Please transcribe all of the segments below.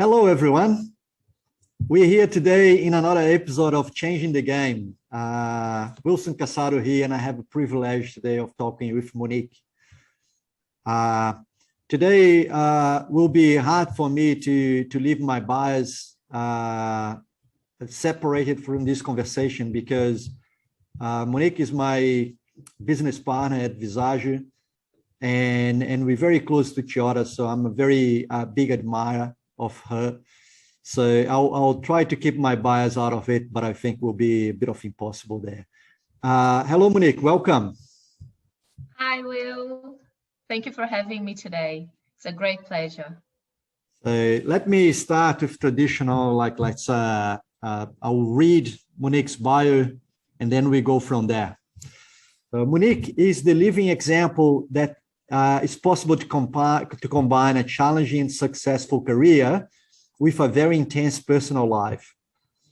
Hello, everyone. We're here today in another episode of Changing the Game. Wilson Casado here, and I have a privilege today of talking with Monique. Today will be hard for me to leave my bias separated from this conversation because Monique is my business partner at Visage, and we're very close to each other, so I'm a very big admirer of her. So I'll try to keep my bias out of it, but I think will be a bit of impossible there. Hello, Monique, welcome. Hi, Will. Thank you for having me today. It's a great pleasure. So let me start with traditional, I'll read Monique's bio and then we go from there. Monique is the living example that it's possible to combine a challenging and successful career with a very intense personal life.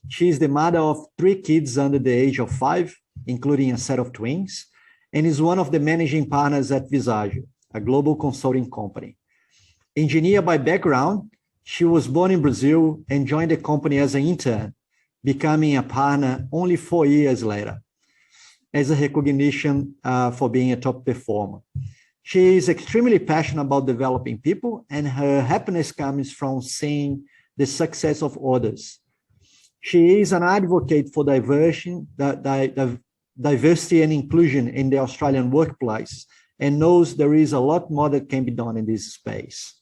She is the mother of 3 kids under the age of 5, including a set of twins, and is one of the managing partners at Visage, a global consulting company. Engineer by background, she was born in Brazil and joined the company as an intern, becoming a partner only 4 years later, as a recognition for being a top performer. She is extremely passionate about developing people, and her happiness comes from seeing the success of others. She is an advocate for diversity and inclusion in the Australian workplace and knows there is a lot more that can be done in this space.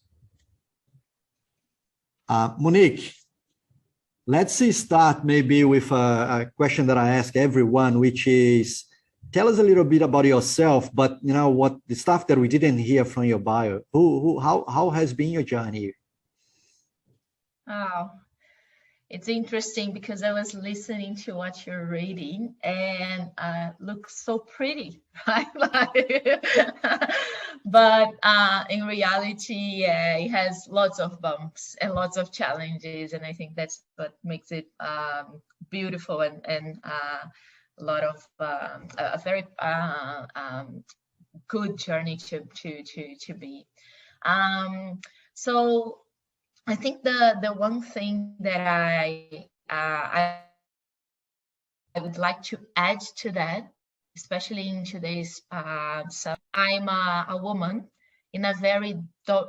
Monique, let's start maybe with a question that I ask everyone, which is, tell us a little bit about yourself, but what the stuff that we didn't hear from your bio. How has been your journey? Oh, it's interesting because I was listening to what you're reading and looks so pretty, right? But in reality, it has lots of bumps and lots of challenges, and I think that's what makes it beautiful and a lot of a very good journey to be. So I think the one thing that I would like to add to that, especially in today's I'm a woman in a very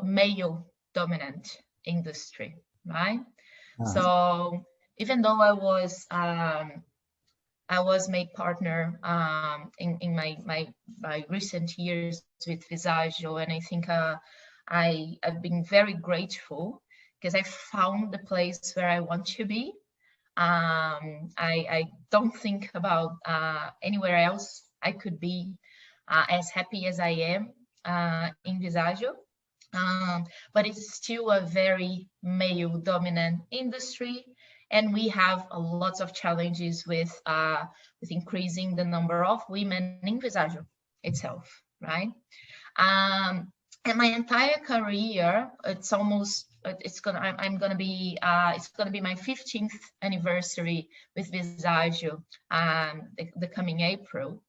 male dominant industry, right? So even though I was made partner in my recent years with Visage, and I think I've been very grateful because I found the place where I want to be. I don't think about anywhere else I could be as happy as I am in Visage. But it's still a very male dominant industry. And we have lots of challenges with increasing the number of women in Visage itself, right? And my entire career, it's gonna be my 15th anniversary with Visage the coming April,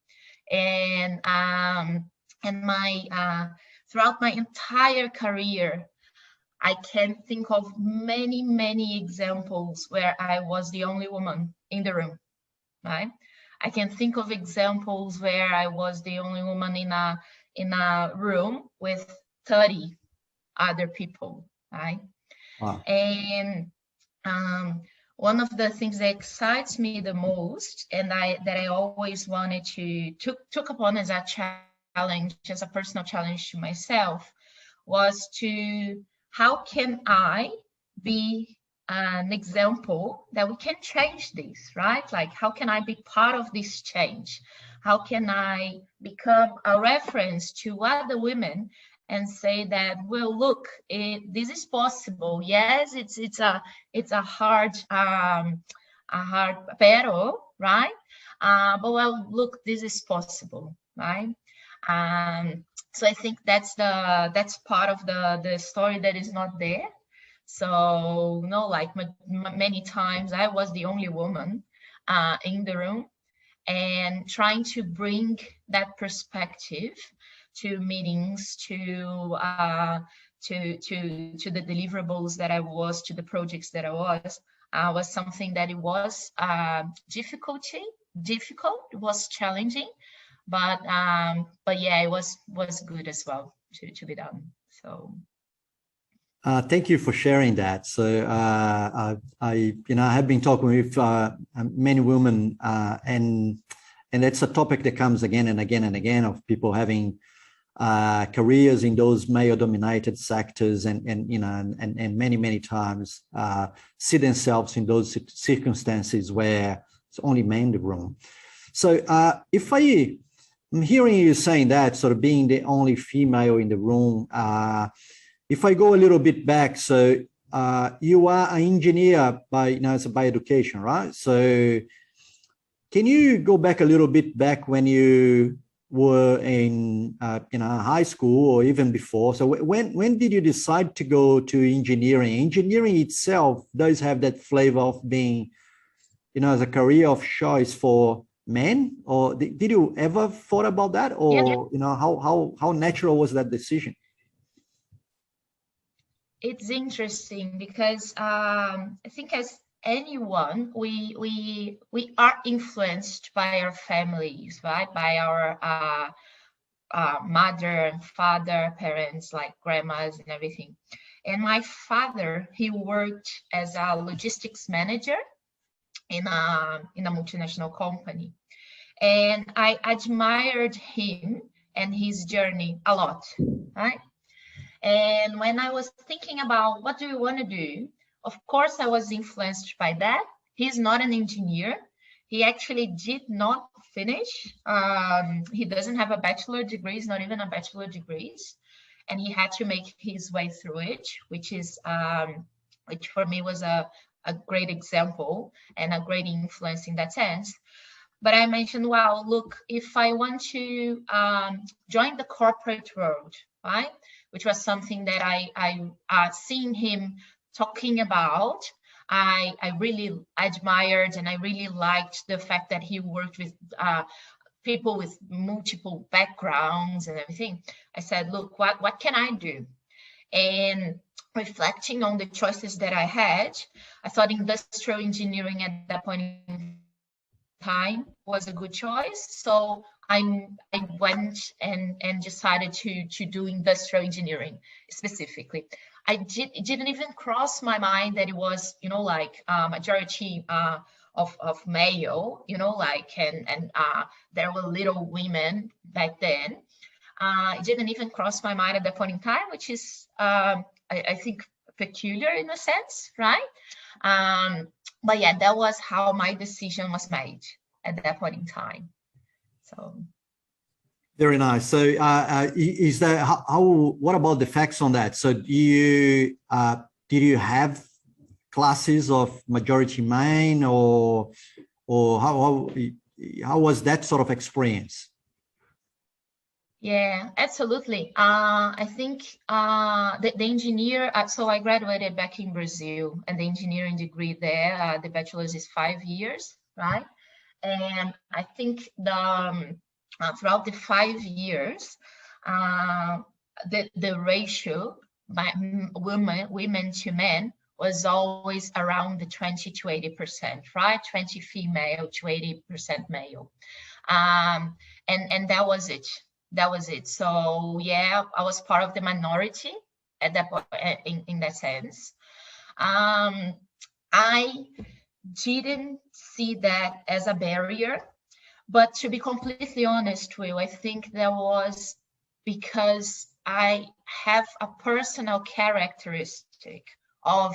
and my throughout my entire career, I can think of many examples where I was the only woman in the room, right? I can think of examples where I was the only woman in a room with 30 other people, right? Wow. And one of the things that excites me the most, and that I always wanted to took upon as a challenge, as a personal challenge to myself, was to how can I be an example that we can change this, right? Like, how can I be part of this change? How can I become a reference to other women and say that, well, look, this is possible. Yes, it's a hard battle, right? But well, look, this is possible, right? So I think that's part of the story that is not there. So like many times I was the only woman in the room, and trying to bring that perspective to meetings, to the deliverables that I was, to the projects that I was something that it was difficult, it was challenging, but yeah, it was good as well to be done. So thank you for sharing that. So I have been talking with many women, and it's a topic that comes again and again and again, of people having careers in those male-dominated sectors, and many times see themselves in those circumstances where it's only men in the room. So if I'm hearing you saying that, sort of being the only female in the room, if I go a little bit back, so you are an engineer by education, right? So can you go back a little bit back when you were in high school or even before? So when did you decide to go to engineering? Engineering itself does have that flavor of being, as a career of choice for men, or did you ever thought about that, or how natural was that decision? It's interesting because I think as anyone, we are influenced by our families, right? By our mother and father, parents, like grandmas and everything. And my father, he worked as a logistics manager in a multinational company, and I admired him and his journey a lot, right? And when I was thinking about what do you want to do, of course I was influenced by that. He's not an engineer. He actually did not finish. He doesn't have a bachelor degree, he's not even a bachelor degrees, and he had to make his way through it, which for me was a great example and a great influence in that sense. But I mentioned, well, look, if I want to join the corporate world, right, which was something that I seen him talking about, I really admired, and I really liked the fact that he worked with people with multiple backgrounds and everything. I said, look, what can I do? And reflecting on the choices that I had, I thought industrial engineering at that point in time was a good choice. So I went and decided to do industrial engineering specifically. It didn't even cross my mind that it was, majority of male, and there were little women back then. It didn't even cross my mind at that point in time, which is, I think, peculiar in a sense, right? But yeah, that was how my decision was made at that point in time. So very nice. So is that what about the facts on that? So did you have classes of majority men, or how was that sort of experience? Yeah, absolutely. I think the engineer, so I graduated back in Brazil, and the engineering degree there, the bachelor's is 5 years, right? And I think throughout the 5 years, the ratio by women to men was always around the 20 to 80%, right? 20 female to 80% male. And that was it. That was it. So yeah, I was part of the minority at that point, in that sense. I didn't see that as a barrier, but to be completely honest, Will, I think that was because I have a personal characteristic of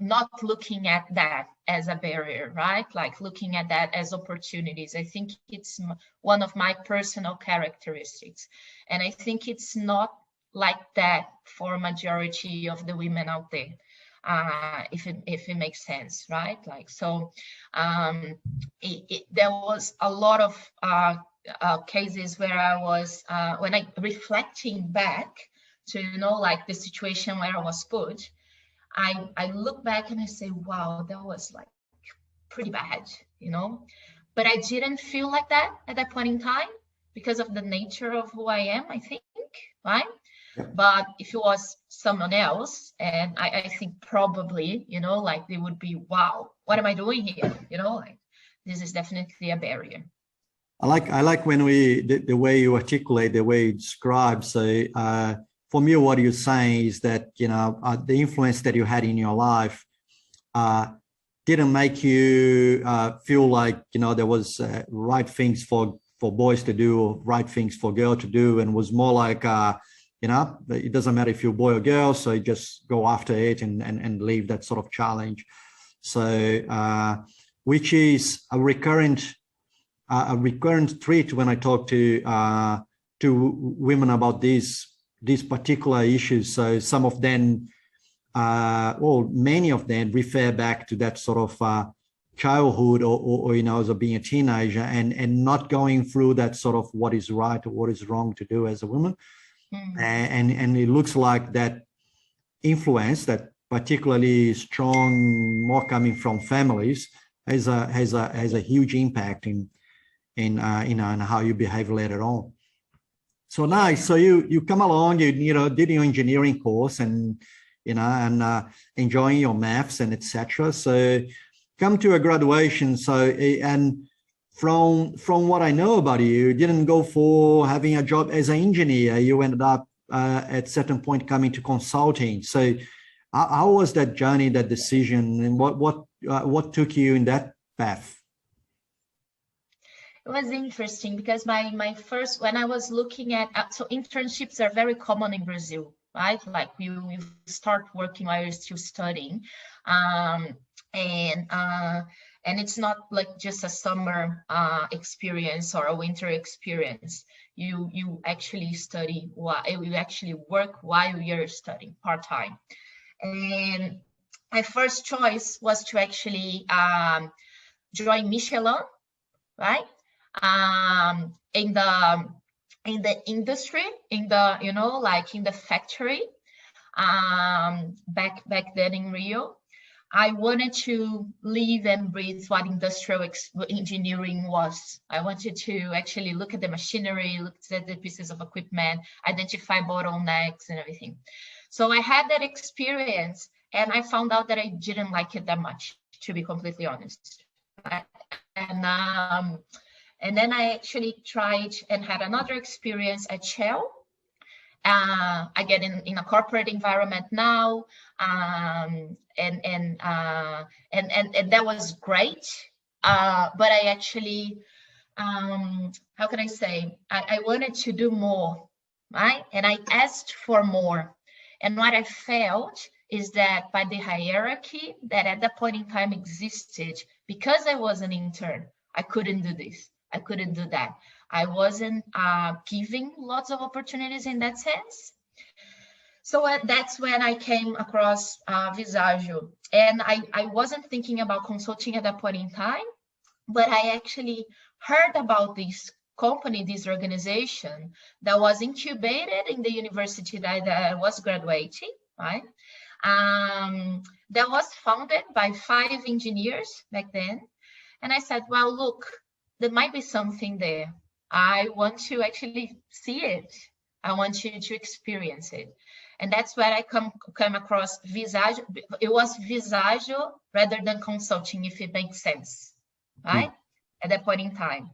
not looking at that as a barrier, right? Like looking at that as opportunities. I think it's one of my personal characteristics. And I think it's not like that for a majority of the women out there, if it makes sense, right? Like, so there was a lot of cases where I was, when I reflecting back to, like the situation where I was put, I look back and I say, wow, that was like pretty bad, but I didn't feel like that at that point in time. because of the nature of who I am, I think, right? Yeah. But if it was someone else, and I think probably, you know, like they would be, wow, what am I doing here? You know, like this is definitely a barrier. I like when the way you articulate, the way you describe. So for me, what you're saying is that, you know, the influence that you had in your life didn't make you feel like, you know, there was right things for boys to do or right things for girls to do, and was more like, you know, it doesn't matter if you're boy or girl, so you just go after it and leave that sort of challenge. So which is a recurrent trait when I talk to women about these particular issues. So some of them, well, many of them refer back to that sort of childhood or you know, as being a teenager and not going through that sort of what is right or what is wrong to do as a woman. And it looks like that influence, that particularly strong, more coming from families, has a huge impact in how you behave later on. So nice. So you come along, you know, did your engineering course and, you know, and enjoying your maths and etc. So come to a graduation. So, and from what I know about you, you didn't go for having a job as an engineer. You ended up at certain point coming to consulting. So how was that journey, that decision, and what took you in that path? It was interesting because my first, when I was looking at, so internships are very common in Brazil, right? Like you start working while you're still studying. And it's not like just a summer experience or a winter experience. You actually study, you actually work while you're studying part-time. And my first choice was to actually join Michelin, right? In the industry, in the, you know, like in the factory, back then in Rio. I wanted to live and breathe what industrial engineering was. I wanted to actually look at the machinery, look at the pieces of equipment, identify bottlenecks and everything. So I had that experience, and I found out that I didn't like it that much, to be completely honest. And then I actually tried and had another experience at Shell. I get in a corporate environment now, and that was great. But I actually, how can I say? I wanted to do more, right? And I asked for more. And what I felt is that by the hierarchy that at that point in time existed, because I was an intern, I couldn't do this. I couldn't do that. I wasn't giving lots of opportunities in that sense. So that's when I came across Visagio. And I wasn't thinking about consulting at that point in time, but I actually heard about this company, this organization that was incubated in the university that I was graduating, right? That was founded by 5 engineers back then. And I said, well, look, there might be something there. I want to actually see it. I want you to experience it. And that's where I come across Visagio. It was Visagio rather than consulting, if it makes sense, right? At that point in time.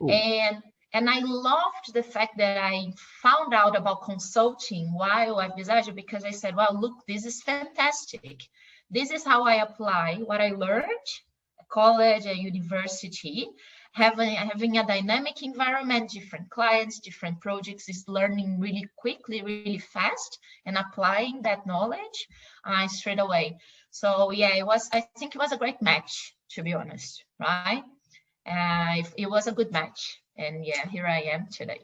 And I loved the fact that I found out about consulting while at Visagio, because I said, well, look, this is fantastic. This is how I apply what I learned at college, at university. Having a dynamic environment, different clients, different projects, is learning really quickly, really fast, and applying that knowledge straight away. So yeah, I think it was a great match, to be honest, right? It was a good match, and yeah, here I am today.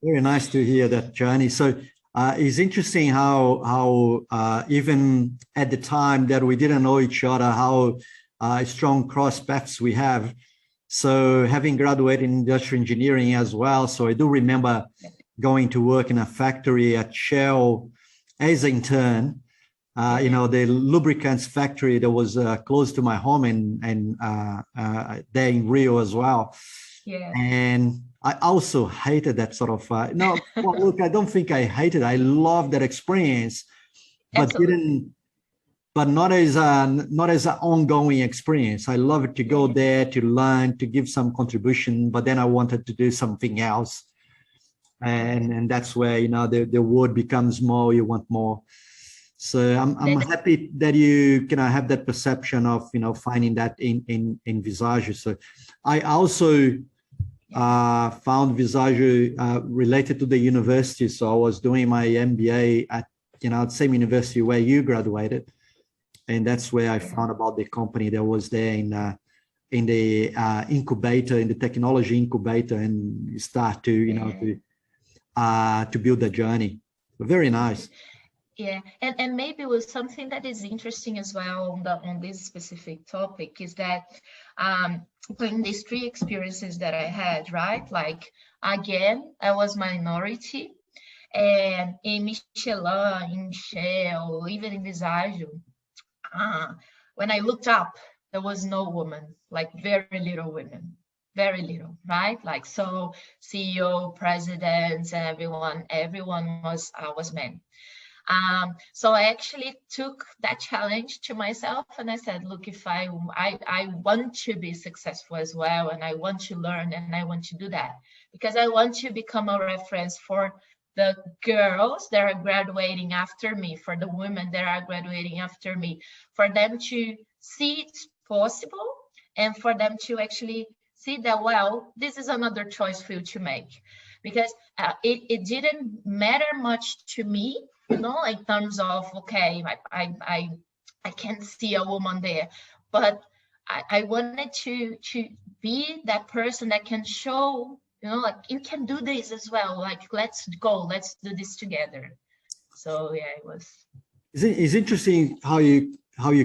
Very nice to hear that, Johnny. So it's interesting how even at the time that we didn't know each other, how strong cross paths we have. So having graduated in industrial engineering as well, so I do remember going to work in a factory at Shell as an intern. You know, the lubricants factory that was close to my home and there in Rio as well. Yeah. And I also hated that sort of, no, well, look, I don't think I hated it. I loved that experience, but Absolutely. not as an ongoing experience. I loved to go there to learn, to give some contribution, but then I wanted to do something else. And that's where, the word becomes more, you want more. So I'm That, happy that you can have that perception of, finding that in Visage. So I also found Visage related to the university. So I was doing my MBA at, the same university where you graduated. And that's where I found about the company that was there in the incubator, in the technology incubator, and start to, to build the journey. Very nice. yeah, and maybe with something that is interesting as well on this specific topic is that in these three experiences that I had, right? Like again, I was minority, and in Michelin, in Shell, even in Visage, when I looked up, there was no woman, like very little women, very little, right? Like so, CEO, presidents, everyone was men. So I actually took that challenge to myself, and I said, look, if I want to be successful as well, and I want to learn, and I want to do that because I want to become a reference for the girls that are graduating after me, for the women that are graduating after me, for them to see it's possible, and for them to actually see that, well, this is another choice for you to make. Because it didn't matter much to me, in terms of, okay, I can't see a woman there, but I wanted to be that person that can show, like you can do this as well. Like let's go, let's do this together. So yeah, it was. It's interesting how you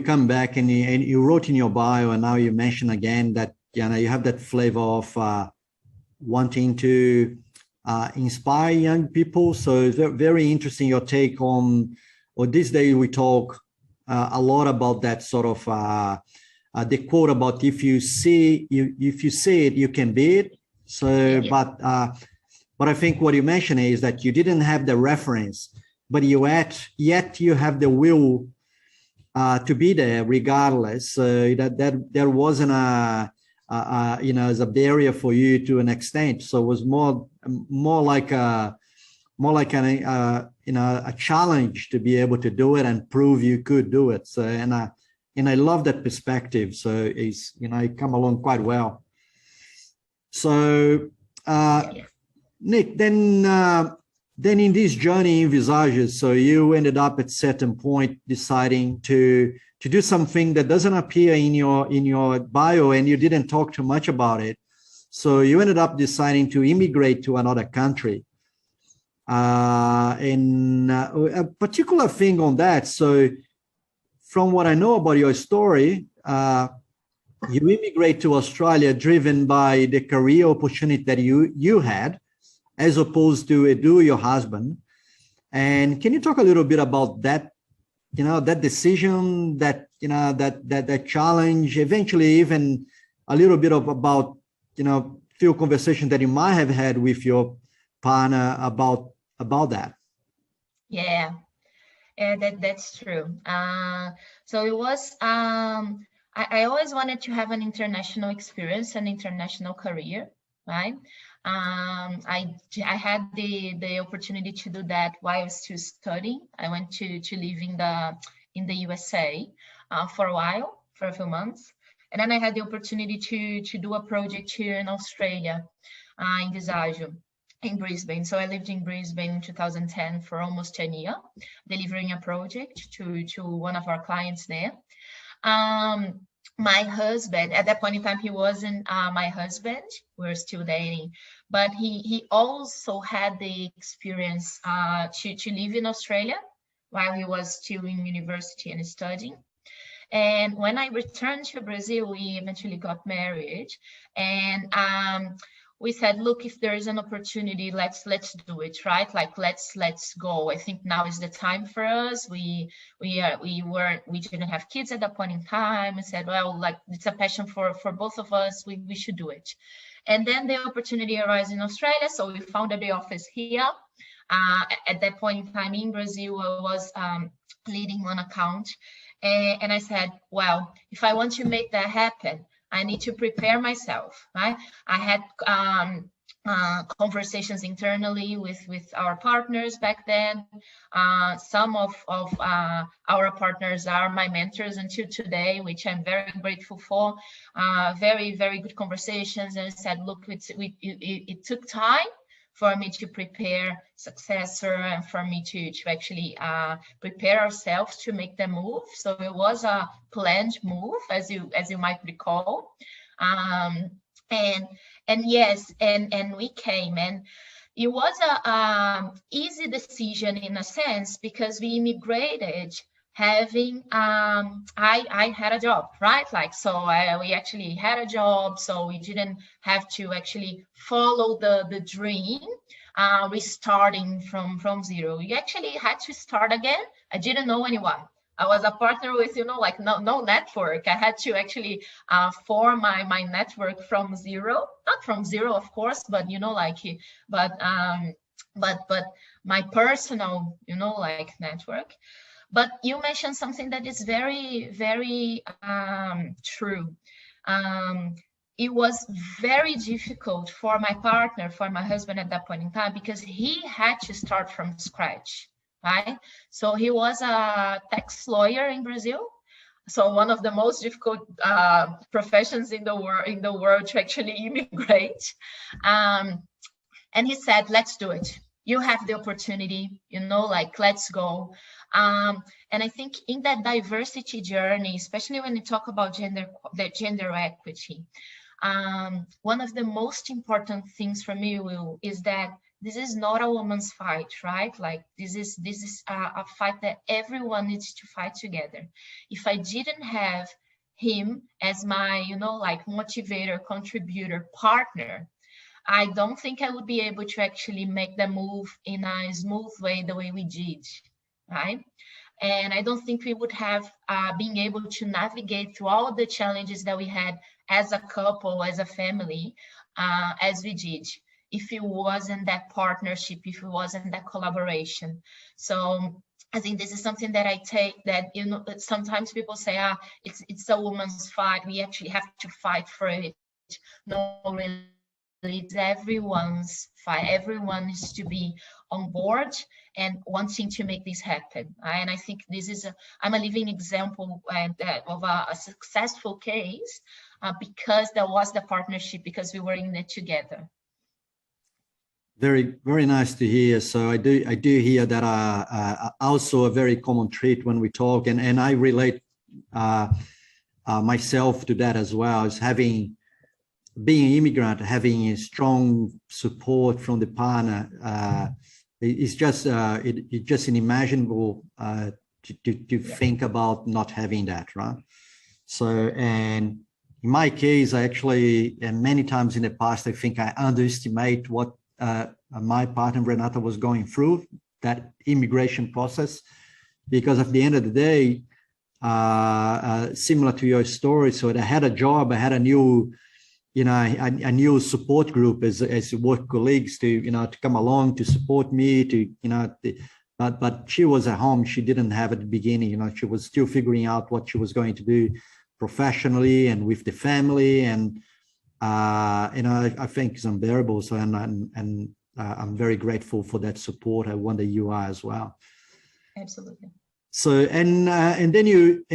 come back and you wrote in your bio, and now you mention again that you have that flavor of wanting to inspire young people. So it's very interesting your take on, or this day we talk a lot about that sort of the quote about if you see it, you can be it. So, Yeah. but I think what you mentioned is that you didn't have the reference, but yet you have the will to be there regardless. So that there wasn't as a barrier for you to an extent. So it was more like a challenge to be able to do it and prove you could do it. So and I love that perspective. So it's it come along quite well. So Nick, then in this journey in Visages, so you ended up at certain point deciding to do something that doesn't appear in your bio, and you didn't talk too much about it. So you ended up deciding to immigrate to another country. And a particular thing on that. So from what I know about your story, you immigrate to Australia driven by the career opportunity that you had, as opposed to your husband. And can you talk a little bit about that? That decision, that that challenge, eventually even a little bit about few conversations that you might have had with your partner about that. Yeah, that's true. So it was. I always wanted to have an international experience, an international career, right? I had the opportunity to do that while I was still studying. I went to live in the USA for a while, for a few months, and then I had the opportunity to do a project here in Australia, in Visage, in Brisbane. So I lived in Brisbane in 2010 for almost 10 years, delivering a project to one of our clients there. My husband, at that point in time, he wasn't my husband. We're still dating, but he also had the experience to live in Australia while he was still in university and studying. And when I returned to Brazil, we eventually got married, and we said, look, if there is an opportunity, let's do it, right? Like let's go. I think now is the time for us. We didn't have kids at that point in time. We said, well, like it's a passion for both of us. We should do it. And then the opportunity arose in Australia, so we founded the office here. At that point in time in Brazil, I was leading one account, and I said, well, if I want to make that happen, I need to prepare myself, right? I had conversations internally with our partners back then. Some of our partners are my mentors until today, which I'm very grateful for. Very, very good conversations. And I said, look, it took time for me to prepare successor and for me to actually prepare ourselves to make the move. So it was a planned move, as you might recall. And yes, and we came, and it was a easy decision in a sense, because we immigrated having I had a job, right? Like, so we actually had a job, so we didn't have to actually follow the dream, restarting from zero. We actually had to start again. I didn't know anyone. I was a partner with, like no network. I had to actually form my network from zero, not from zero, of course, but but my personal, like network. But you mentioned something that is very, very true. It was very difficult for my partner, for my husband at that point in time, because he had to start from scratch, right? So he was a tax lawyer in Brazil. So one of the most difficult professions in the world to actually immigrate. And he said, let's do it. You have the opportunity, like, let's go. And I think in that diversity journey, especially when you talk about gender equity, one of the most important things for me, Will, is that this is not a woman's fight, right? Like, this is a fight that everyone needs to fight together. If I didn't have him as my, like, motivator, contributor, partner, I don't think I would be able to actually make the move in a smooth way, the way we did, right? And I don't think we would have been able to navigate through all the challenges that we had as a couple, as a family, as we did, if it wasn't that partnership, if it wasn't that collaboration. So I think this is something that I take, that, sometimes people say, it's a woman's fight, we actually have to fight for it. No, really. It's everyone's fight. Everyone needs to be on board and wanting to make this happen. And I think this is I'm a living example of a successful case, because there was the partnership, because we were in it together. Very, very nice to hear. So I do hear that also a very common trait when we talk, and I relate myself to that as well, as being an immigrant, having a strong support from the partner, it's just unimaginable to think about not having that, right? So, and in my case, I actually, and many times in the past, I think I underestimate what my partner Renata was going through, that immigration process, because at the end of the day, similar to your story, so I had a job, I had a new a new support group as work colleagues to come along to support me, but she was at home. She didn't have at the beginning, she was still figuring out what she was going to do professionally and with the family, and I think it's unbearable. So and I'm very grateful for that support. I wonder you are as well. Absolutely. So and then you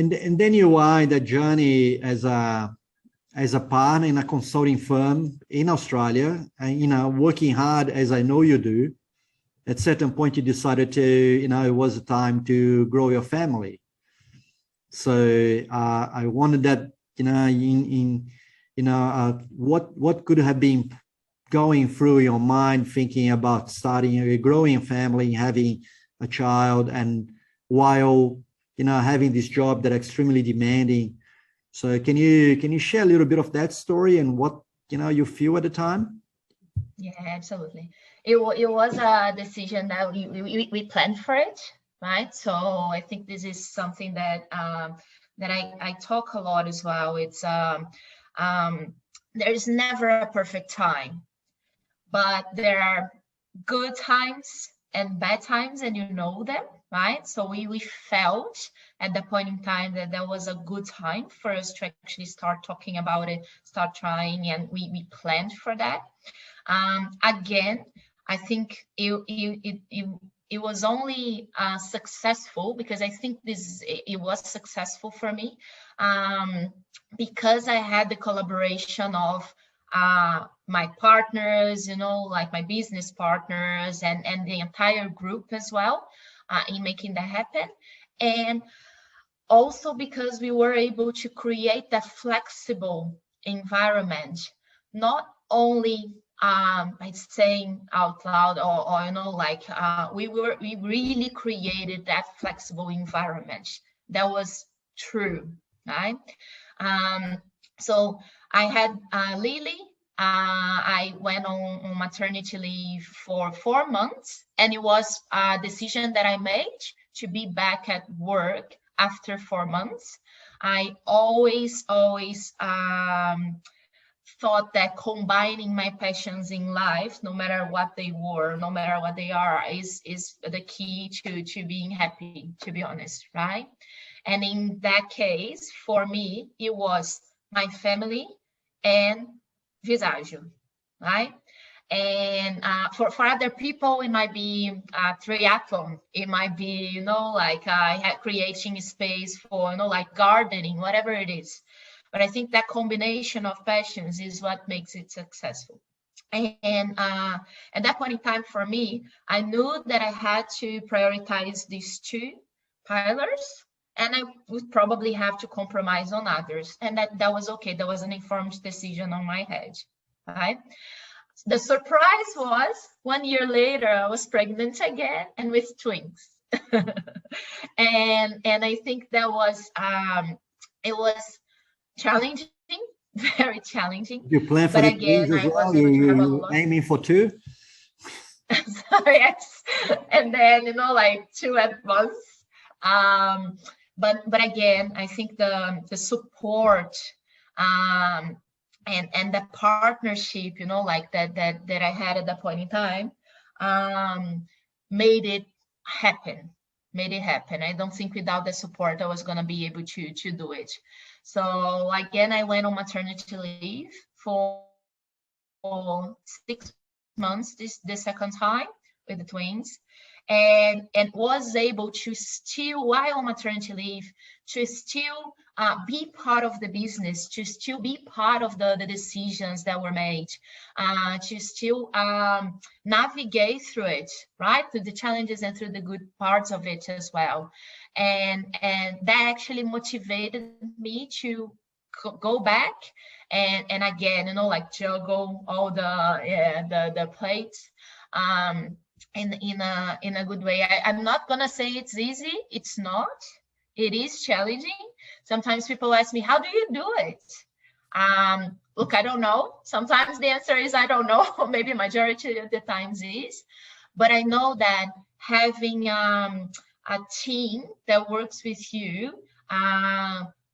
are in that journey as a partner in a consulting firm in Australia, and, working hard as I know you do. At a certain point, you decided to, it was a time to grow your family. So I wondered that, what could have been going through your mind thinking about starting a growing family, having a child, and while, having this job that extremely demanding. So can you share a little bit of that story and what you feel at the time? Yeah, absolutely. It was a decision that we planned for it, right? So I think this is something that that I talk a lot as well. It's there is never a perfect time, but there are good times and bad times, and you know them, right? So we felt at the point in time that there was a good time for us to actually start talking about it, start trying, and we planned for that. Again, I think it was only successful because I think it was successful for me because I had the collaboration of my partners, like my business partners and the entire group as well in making that happen. And also because we were able to create that flexible environment, not only by saying out loud or we really created that flexible environment that was true, right? So I had Lily. I went on maternity leave for 4 months, and it was a decision that I made to be back at work after 4 months. I always thought that combining my passions in life, no matter what they were, no matter what they are, is the key to being happy, to be honest, right? And in that case, for me, it was my family and Visagio, right? And for other people, it might be triathlon. It might be, creating space for, like gardening, whatever it is. But I think that combination of passions is what makes it successful. And at that point in time for me, I knew that I had to prioritize these two pillars, and I would probably have to compromise on others. And that was okay. That was an informed decision on my head, right? The surprise was 1 year later, I was pregnant again and with twins. and I think that was, it was challenging, very challenging. You plan for the twins as well? You aiming for 2? So, yes, and then, like 2 at once. But again, I think the support and the partnership, like that I had at that point in time, made it happen. I don't think without the support I was going to be able to do it. So again, I went on maternity leave for 6 months the second time with the twins, and was able to still, while on maternity leave, to still be part of the business, to still be part of the decisions that were made, to still navigate through it, right? Through the challenges and through the good parts of it as well. And that actually motivated me to go back and again, like juggle all the plates in a good way. I'm not gonna say it's easy. It's not. It is challenging. Sometimes people ask me, how do you do it? Look, I don't know. Sometimes the answer is I don't know. Maybe majority of the times is. But I know that having a team that works with you,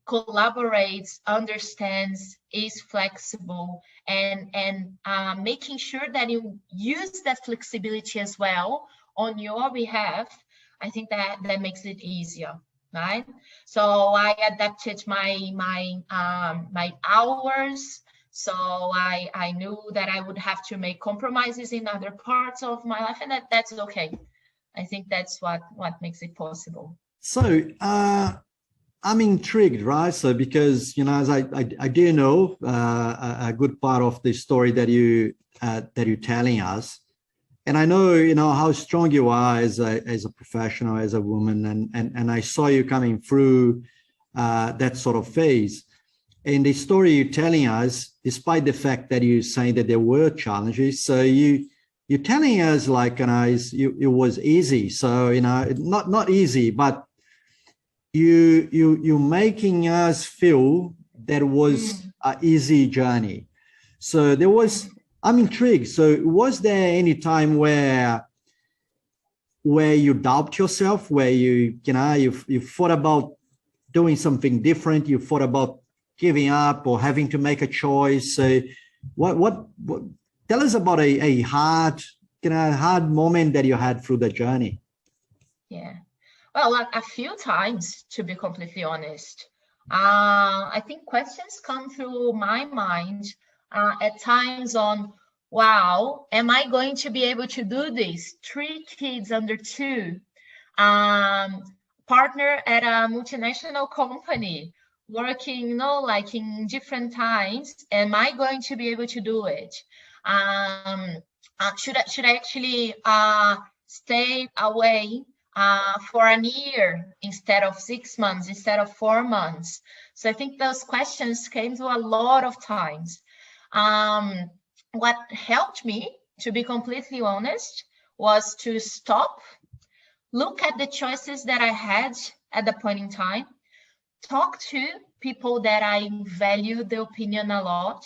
collaborates, understands, is flexible, and making sure that you use that flexibility as well on your behalf, I think that makes it easier, right? So I adapted my hours. So I knew that I would have to make compromises in other parts of my life, and that's okay. I think that's what makes it possible. So I'm intrigued, right? So because, as I do know a good part of the story that you're telling us, and I know, how strong you are as a professional, as a woman, and I saw you coming through that sort of phase. And the story you're telling us, despite the fact that you're saying that there were challenges, so you're telling us like, it was easy. So, not easy, but you're making us feel that it was an easy journey. So I'm intrigued. So was there any time where you doubt yourself, where you thought about doing something different, you thought about giving up or having to make a choice. So what tell us about a hard, hard moment that you had through the journey. Yeah, well, like a few times, to be completely honest. I think questions come through my mind at times on, wow, am I going to be able to do this? 3 kids under 2, partner at a multinational company, working, you know, like in different times. Am I going to be able to do it? Should I actually stay away for a year instead of 6 months, instead of 4 months? So I think those questions came to a lot of times. What helped me, to be completely honest, was to stop, look at the choices that I had at the point in time, talk to people that I value the opinion a lot,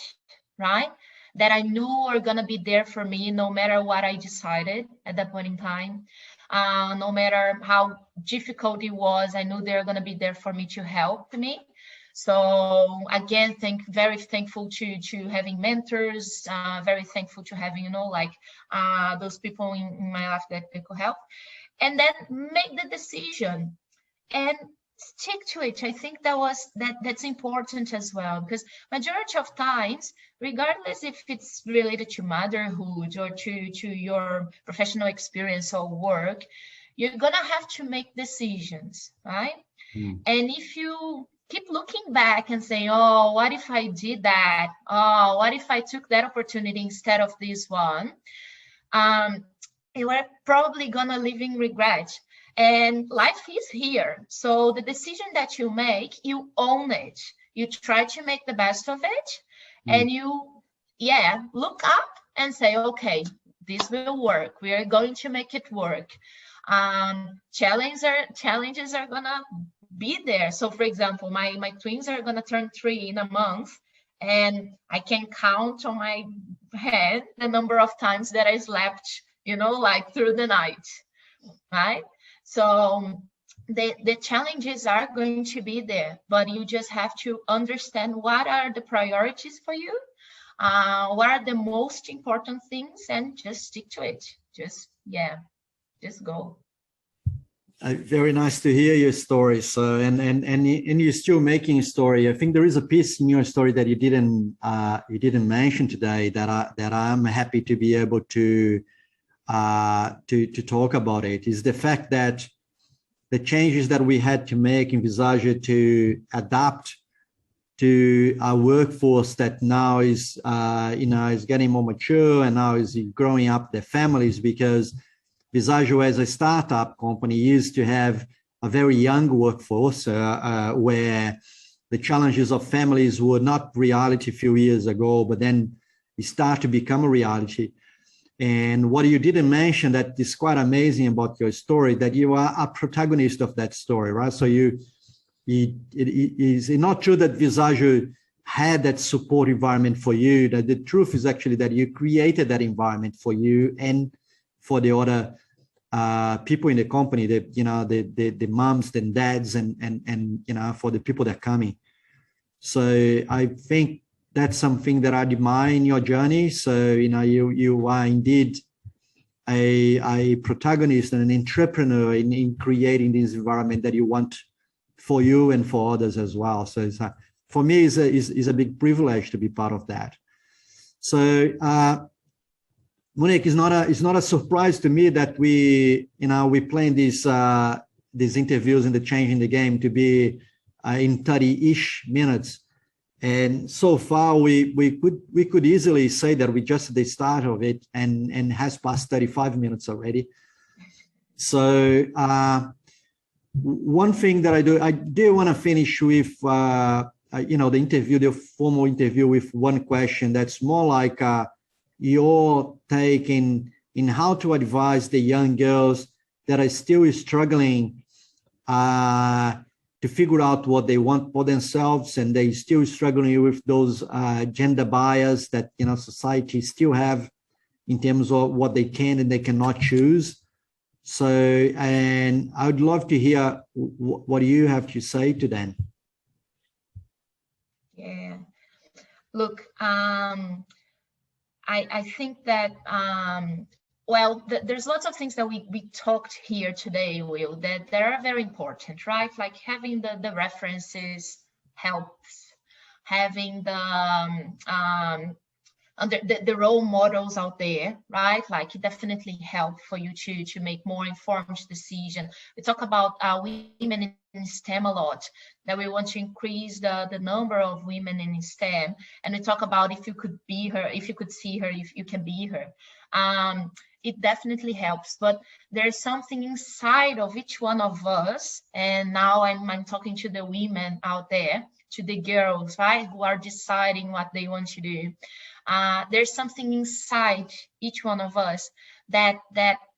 right? That I knew were going to be there for me no matter what I decided at that point in time. No matter how difficult it was, I knew they were going to be there for me to help me. So again, very thankful to having mentors, very thankful to having, you know, like those people in my life that could help. And then make the decision and stick to it. I think that's important as well, because majority of times, regardless if it's related to motherhood or to your professional experience or work, you're gonna have to make decisions, right? And if you keep looking back and saying, oh, what if I did that? Oh, what if I took that opportunity instead of this one? You are probably gonna live in regret. And life is here. So the decision that you make, you own it. You try to make the best of it. And you, look up and say, okay, this will work. We are going to make it work. Challenges are gonna be there. So for example, my twins are gonna turn 3 in a month, and I can count on my hand the number of times that I slept, you know, like through the night, right? So the challenges are going to be there, but you just have to understand what are the priorities for you, what are the most important things, and just stick to it. Just go. Very nice to hear your story. So, and you're still making a story. I think there is a piece in your story that you didn't mention today that I'm happy to be able to talk about. It is the fact that the changes that we had to make in Visage to adapt to a workforce that now is is getting more mature and now is growing up their families, because Visage as a startup company used to have a very young workforce where the challenges of families were not reality a few years ago, but then it started to become a reality. And what you didn't mention that is quite amazing about your story, that you are a protagonist of that story, right? So it is not true that Visage had that support environment for you. That the truth is actually that you created that environment for you and for the other people in the company, the moms and dads and for the people that are coming. So I think that's something that I admire in your journey. So, you are indeed a protagonist and an entrepreneur in creating this environment that you want for you and for others as well. So for me, it's a big privilege to be part of that. So, Monique, it's not a surprise to me that we plan these interviews in the Changing the Game to be in 30-ish minutes. And so far, we could easily say that we just at the start of it and has passed 35 minutes already. So one thing that I do want to finish with, the formal interview with one question that's more like your take in how to advise the young girls that are still struggling to figure out what they want for themselves, and they still struggling with those gender bias that society still have in terms of what they can and they cannot choose. So, and I would love to hear what you have to say to them. Yeah. Look, I think that, well, there's lots of things that we talked here today, Will, that are very important, right? Like having the references helps, having the role models out there, right? Like it definitely help for you to make more informed decision. We talk about women in STEM a lot, that we want to increase the number of women in STEM. And we talk about if you could be her, if you could see her, if you can be her. It definitely helps, but there's something inside of each one of us. And now I'm talking to the women out there, to the girls, right, who are deciding what they want to do. There's something inside each one of us that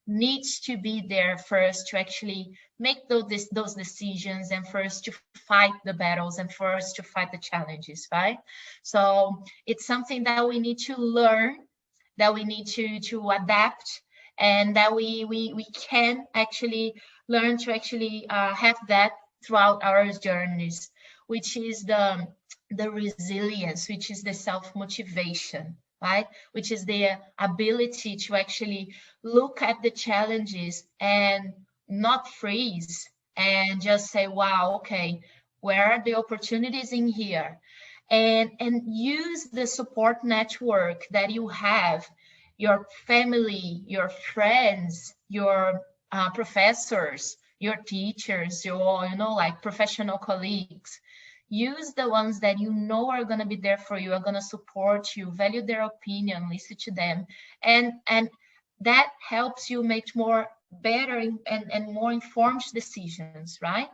needs to be there first to actually make those decisions, and first to fight the battles, and first to fight the challenges, right? So it's something that we need to learn, that we need to adapt, and that we can actually learn to actually have that throughout our journeys, which is the resilience, which is the self-motivation, right? Which is the ability to actually look at the challenges and not freeze and just say, wow, okay, where are the opportunities in here? And use the support network that you have, your family, your friends, your professors, your teachers, your, like professional colleagues. Use the ones that you know are going to be there for you, are going to support you, value their opinion, listen to them. And that helps you make more better and more informed decisions, right?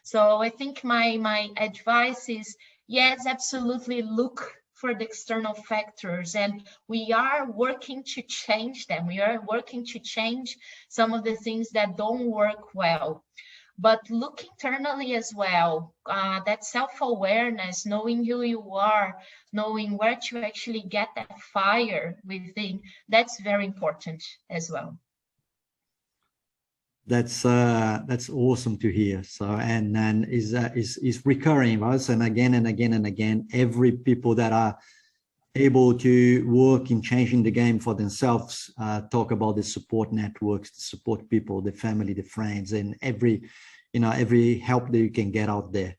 So I think my advice is, yes, absolutely look for the external factors, and we are working to change them. We are working to change some of the things that don't work well. But look internally as well. That self-awareness, knowing who you are, knowing where to actually get that fire within, that's very important as well. That's awesome to hear. So and is recurring, right? And again and again and again, every people that are able to work in changing the game for themselves talk about the support networks, the support people, the family, the friends, and every help that you can get out there.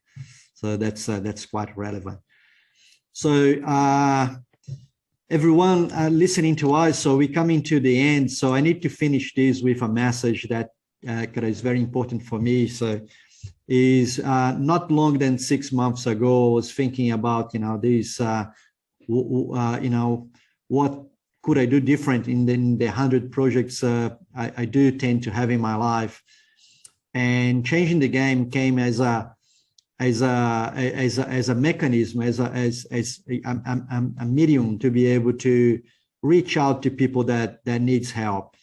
So that's quite relevant. So everyone listening to us, so we're coming to the end. So I need to finish this with a message that is very important for me. So is not longer than 6 months ago, I was thinking about this. What could I do different in the 100 projects I do tend to have in my life, and changing the game came as a mechanism, as a medium to be able to reach out to people that needs help.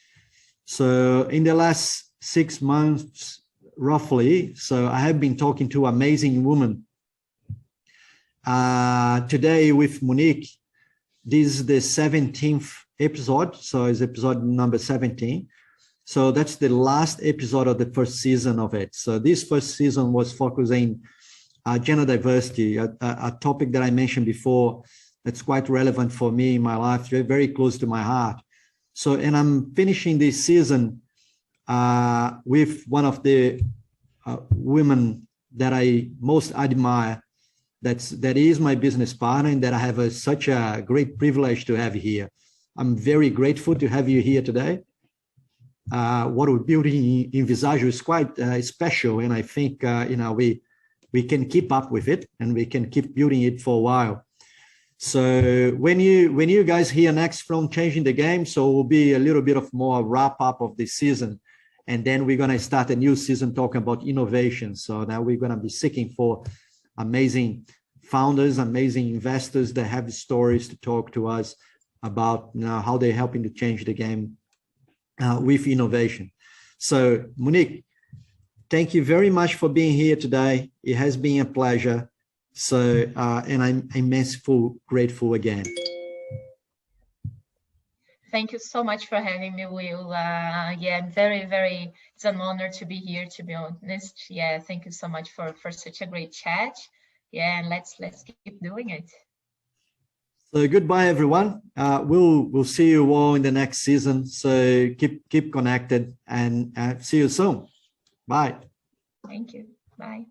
So in the last 6 months, roughly, so I have been talking to amazing women. Today with Monique, this is the 17th episode, so it's episode number 17. So that's the last episode of the first season of it. So this first season was focusing gender diversity, a topic that I mentioned before that's quite relevant for me in my life, very close to my heart. So, and I'm finishing this season with one of the women that I most admire, that is my business partner, and that I have such a great privilege to have here. I'm very grateful to have you here today. What we're building in Visagio is quite special, and I think we can keep up with it, and we can keep building it for a while. So when you guys hear next from Changing the Game, so it will be a little bit of more wrap up of this season, and then we're going to start a new season talking about innovation. So now we're going to be seeking for amazing founders, amazing investors that have stories to talk to us about how they're helping to change the game with innovation. So Monique, thank you very much for being here today. It has been a pleasure. So, and I'm immensely grateful again. Thank you so much for having me, Will. Yeah, it's an honor to be here, to be honest. Yeah, thank you so much for such a great chat. yeah, and let's keep doing it. So goodbye, everyone. We'll see you all in the next season. So keep connected and see you soon. Bye. Thank you. Bye.